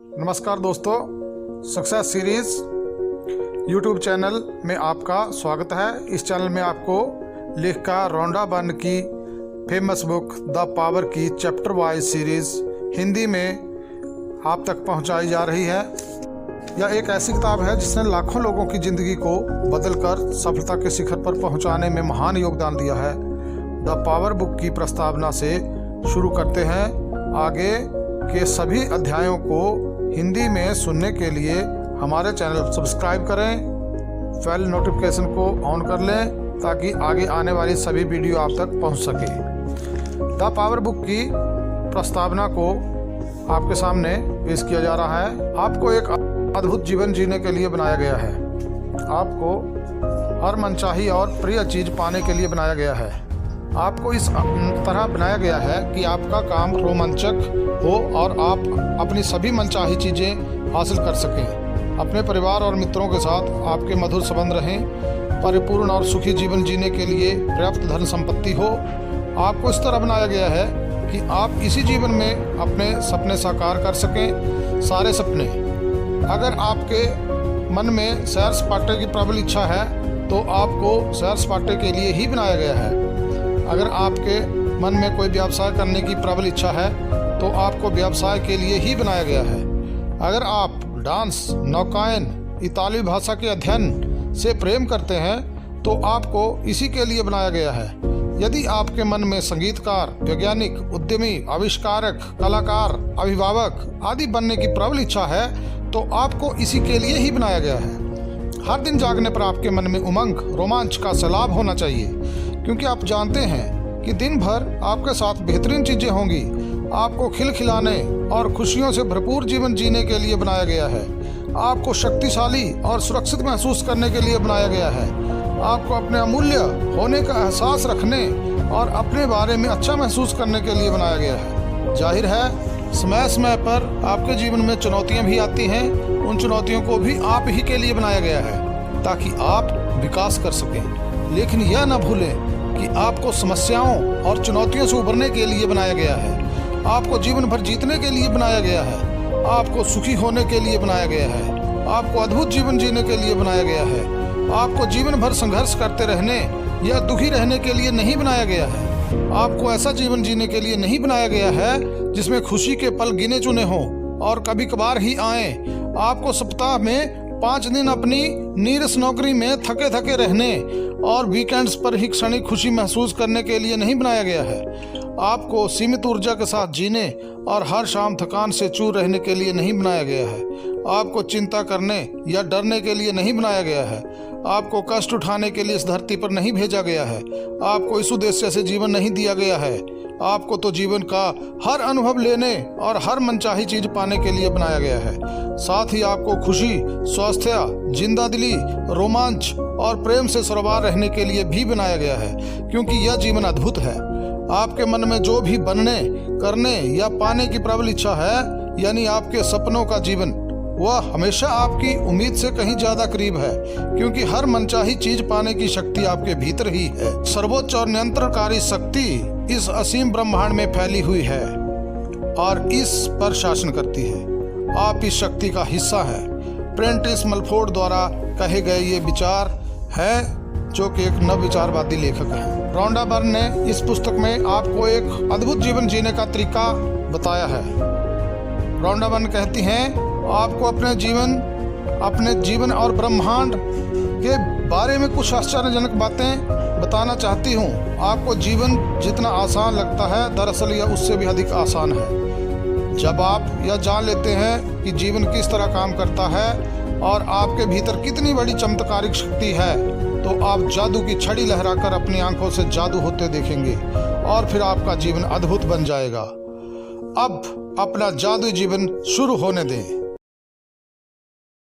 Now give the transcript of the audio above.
नमस्कार दोस्तों, success series YouTube channel में आपका स्वागत है। इस चैनल में आपको लेखिका रोंडा बर्न की फेमस बुक द पावर की चैप्टर वाइज सीरीज हिंदी में आप तक पहुंचाई जा रही है। यह एक ऐसी किताब है जिसने लाखों लोगों की ज़िंदगी को बदलकर सफलता के शिखर पर पहुंचाने में महान योगदान दिया है। द पावर बुक की प्रस्तावना से शुरू करते हैं। आगे के सभी अध्यायों को हिंदी में सुनने के लिए हमारे चैनल सब्सक्राइब करें, बेल नोटिफिकेशन को ऑन कर लें ताकि आगे आने वाली सभी वीडियो आप तक पहुंच सके। द पावर बुक की प्रस्तावना को आपके सामने पेश किया जा रहा है। आपको एक अद्भुत जीवन जीने के लिए बनाया गया है। आपको हर मनचाही और प्रिय चीज़ पाने के लिए बनाया गया है। आपको इस तरह बनाया गया है कि आपका काम रोमांचक हो और आप अपनी सभी मनचाही चीज़ें हासिल कर सकें। अपने परिवार और मित्रों के साथ आपके मधुर संबंध रहें। परिपूर्ण और सुखी जीवन जीने के लिए पर्याप्त धन संपत्ति हो। आपको इस तरह बनाया गया है कि आप इसी जीवन में अपने सपने साकार कर सकें। सारे सपने। अगर आपके मन में सैर सपाटे की प्रबल इच्छा है तो आपको सैर सपाटे के लिए ही बनाया गया है। अगर आपके मन में कोई व्यवसाय करने की प्रबल इच्छा है तो आपको व्यवसाय के लिए ही बनाया गया है। अगर आप डांस, नौकायन, इतालवी भाषा के अध्ययन से प्रेम करते हैं तो आपको इसी के लिए बनाया गया है। यदि आपके मन में संगीतकार, वैज्ञानिक, उद्यमी, आविष्कारक, कलाकार, अभिभावक आदि बनने की प्रबल इच्छा है तो आपको इसी के लिए ही बनाया गया है। हर दिन जागने पर आपके मन में उमंग, रोमांच का सैलाब होना चाहिए, क्योंकि आप जानते हैं कि दिन भर आपके साथ बेहतरीन चीज़ें होंगी। आपको खिलखिलाने और खुशियों से भरपूर जीवन जीने के लिए बनाया गया है। आपको शक्तिशाली और सुरक्षित महसूस करने के लिए बनाया गया है। आपको अपने अमूल्य होने का एहसास रखने और अपने बारे में अच्छा महसूस करने के लिए बनाया गया है। जाहिर है, समय समय पर आपके जीवन में चुनौतियां भी आती हैं। उन चुनौतियों को भी आप ही के लिए बनाया गया है ताकि आप विकास कर सकें। लेकिन यह न भूलें कि आपको समस्याओं और चुनौतियों से उबरने के लिए बनाया गया है। आपको जीवन भर जीतने के लिए बनाया गया है। आपको सुखी होने के लिए बनाया गया है। आपको अद्भुत जीवन जीने के लिए बनाया गया है। आपको जीवन भर संघर्ष करते रहने या दुखी रहने के लिए नहीं बनाया गया है। आपको ऐसा जीवन जीने के लिए नहीं बनाया गया है जिसमें खुशी के पल गिने चुने हों और कभी कभार ही आए। आपको सप्ताह में 5 दिन अपनी नीरस नौकरी में थके थके रहने और वीकेंड्स पर ही क्षणिक खुशी महसूस करने के लिए नहीं बनाया गया है। आपको सीमित ऊर्जा के साथ जीने और हर शाम थकान से चूर रहने के लिए नहीं बनाया गया है। आपको चिंता करने या डरने के लिए नहीं बनाया गया है। आपको कष्ट उठाने के लिए इस धरती पर नहीं भेजा गया है। आपको इस उद्देश्य से जीवन नहीं दिया गया है। आपको तो जीवन का हर अनुभव लेने और हर मनचाही चीज पाने के लिए बनाया गया है। साथ ही आपको खुशी, स्वास्थ्य, जिंदादिली, रोमांच और प्रेम से सरोबार रहने के लिए भी बनाया गया है, क्योंकि यह जीवन अद्भुत है। आपके मन में जो भी बनने, करने या पाने की प्रबल इच्छा है, यानी आपके सपनों का जीवन, वह हमेशा आपकी उम्मीद से कहीं ज्यादा करीब है, क्योंकि हर मनचाही चीज पाने की शक्ति आपके भीतर ही है। सर्वोच्च और नियंत्रणकारी शक्ति इस असीम ब्रह्मांड में फैली हुई है और इस पर शासन करती है। आप इस शक्ति का हिस्सा है। प्रेंटिस मलफोर्ड द्वारा कहे गए ये विचार है, जो कि एक नव विचारवादी लेखक हैं। रोंडा बर्न ने इस पुस्तक में आपको एक अद्भुत जीवन जीने का तरीका बताया है। रोंडा बर्न कहती हैं, आपको अपने जीवन और ब्रह्मांड के बारे में कुछ आश्चर्यजनक बातें बताना चाहती हूँ। आपको जीवन जितना आसान लगता है, दरअसल यह उससे भी अधिक आसान है। जब आप यह जान लेते हैं कि जीवन किस तरह काम करता है और आपके भीतर कितनी बड़ी चमत्कारिक शक्ति है, तो आप जादू की छड़ी लहराकर अपनी आंखों से जादू होते देखेंगे और फिर आपका जीवन अद्भुत बन जाएगा। अब अपना जादुई जीवन शुरू होने दें।